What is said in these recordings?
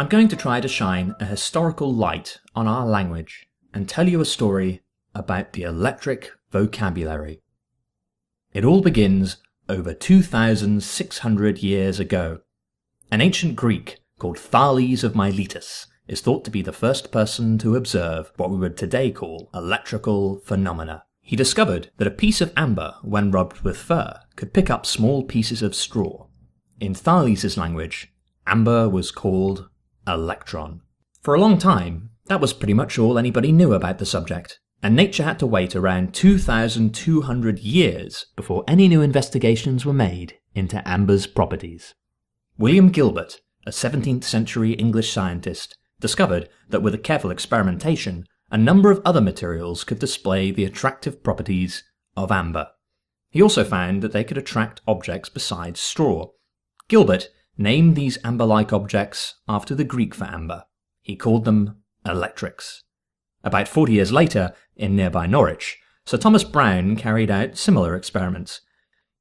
I'm going to try to shine a historical light on our language and tell you a story about the electric vocabulary. It all begins over 2,600 years ago. An ancient Greek called Thales of Miletus is thought to be the first person to observe what we would today call electrical phenomena. He discovered that a piece of amber, when rubbed with fur, could pick up small pieces of straw. In Thales' language, amber was called electron. For a long time, that was pretty much all anybody knew about the subject, and nature had to wait around 2,200 years before any new investigations were made into amber's properties. William Gilbert, a 17th century English scientist, discovered that with a careful experimentation, a number of other materials could display the attractive properties of amber. He also found that they could attract objects besides straw. Gilbert named these amber-like objects after the Greek for amber. He called them electrics. About 40 years later, in nearby Norwich, Sir Thomas Browne carried out similar experiments.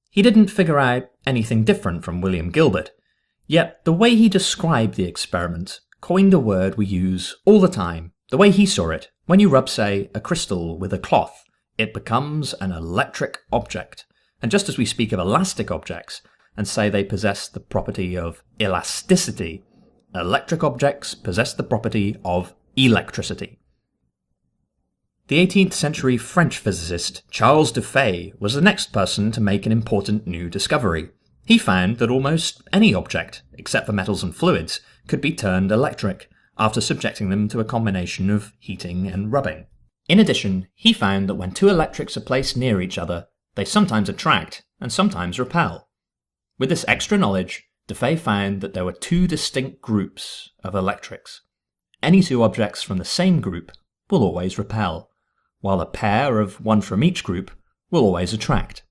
He didn't figure out anything different from William Gilbert, yet the way he described the experiment coined a word we use all the time. The way he saw it, when you rub, say, a crystal with a cloth, it becomes an electric object. And just as we speak of elastic objects and say they possess the property of elasticity, electric objects possess the property of electricity. The 18th century French physicist Charles Dufay was the next person to make an important new discovery. He found that almost any object, except for metals and fluids, could be turned electric after subjecting them to a combination of heating and rubbing. In addition, he found that when two electrics are placed near each other, they sometimes attract and sometimes repel. With this extra knowledge, Dufay found that there were two distinct groups of electrics. Any two objects from the same group will always repel, while a pair of one from each group will always attract.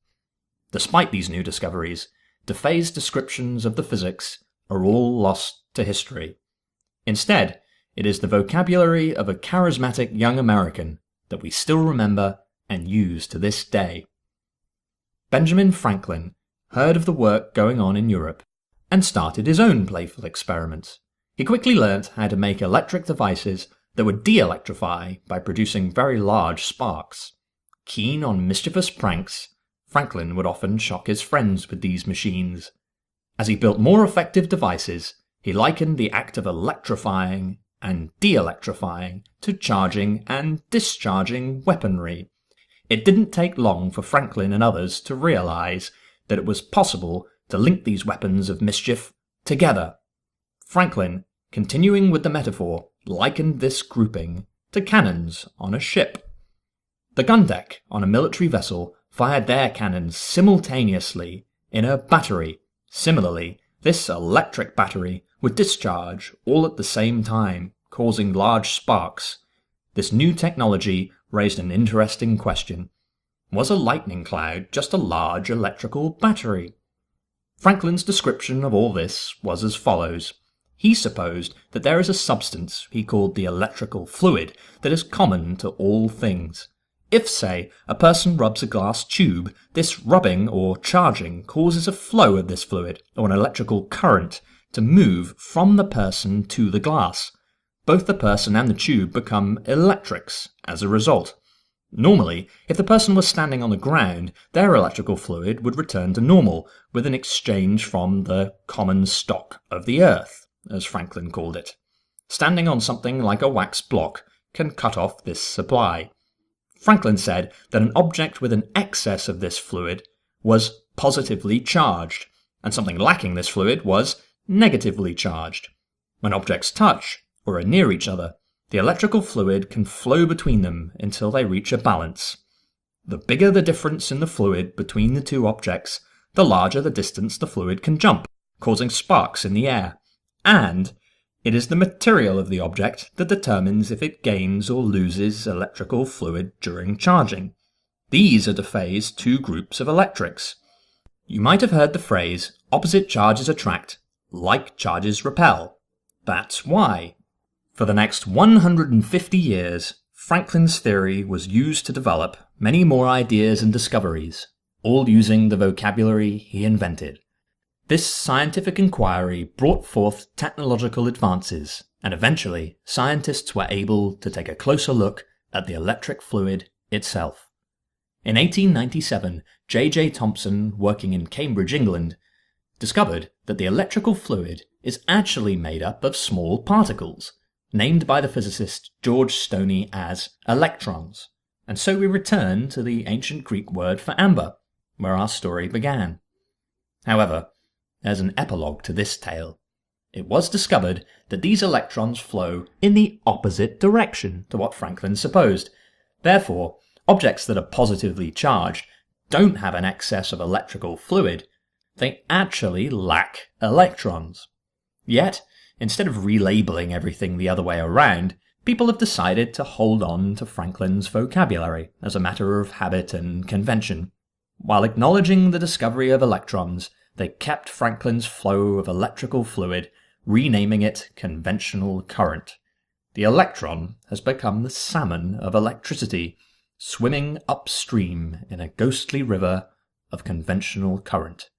Despite these new discoveries, Dufay's descriptions of the physics are all lost to history. Instead, it is the vocabulary of a charismatic young American that we still remember and use to this day. Benjamin Franklin heard of the work going on in Europe and started his own playful experiments. He quickly learnt how to make electric devices that would de-electrify by producing very large sparks. Keen on mischievous pranks, Franklin would often shock his friends with these machines. As he built more effective devices, he likened the act of electrifying and de-electrifying to charging and discharging weaponry. It didn't take long for Franklin and others to realize that it was possible to link these weapons of mischief together. Franklin, continuing with the metaphor, likened this grouping to cannons on a ship. The gun deck on a military vessel fired their cannons simultaneously in a battery. Similarly, this electric battery would discharge all at the same time, causing large sparks. This new technology raised an interesting question. Was a lightning cloud just a large electrical battery? Franklin's description of all this was as follows. He supposed that there is a substance he called the electrical fluid that is common to all things. If, say, a person rubs a glass tube, this rubbing or charging causes a flow of this fluid, or an electrical current, to move from the person to the glass. Both the person and the tube become electrics as a result. Normally, if the person was standing on the ground, their electrical fluid would return to normal, with an exchange from the common stock of the earth, as Franklin called it. Standing on something like a wax block can cut off this supply. Franklin said that an object with an excess of this fluid was positively charged, and something lacking this fluid was negatively charged. When objects touch, or are near each other, the electrical fluid can flow between them until they reach a balance. The bigger the difference in the fluid between the two objects, the larger the distance the fluid can jump, causing sparks in the air. And it is the material of the object that determines if it gains or loses electrical fluid during charging. These are Dufay's two groups of electrics. You might have heard the phrase, opposite charges attract, like charges repel. That's why. For the next 150 years, Franklin's theory was used to develop many more ideas and discoveries, all using the vocabulary he invented. This scientific inquiry brought forth technological advances, and eventually scientists were able to take a closer look at the electric fluid itself. In 1897, J.J. Thomson, working in Cambridge, England, discovered that the electrical fluid is actually made up of small particles, named by the physicist George Stoney as electrons. And so we return to the ancient Greek word for amber, where our story began. However, there's an epilogue to this tale. It was discovered that these electrons flow in the opposite direction to what Franklin supposed. Therefore, objects that are positively charged don't have an excess of electrical fluid. They actually lack electrons. Yet, instead of relabeling everything the other way around, people have decided to hold on to Franklin's vocabulary as a matter of habit and convention. While acknowledging the discovery of electrons, they kept Franklin's flow of electrical fluid, renaming it conventional current. The electron has become the salmon of electricity, swimming upstream in a ghostly river of conventional current.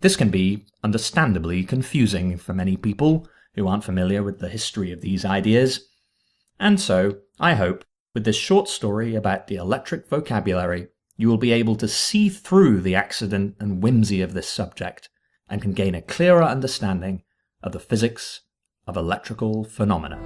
This can be understandably confusing for many people who aren't familiar with the history of these ideas. And so, I hope, with this short story about the electric vocabulary, you will be able to see through the accident and whimsy of this subject, and can gain a clearer understanding of the physics of electrical phenomena.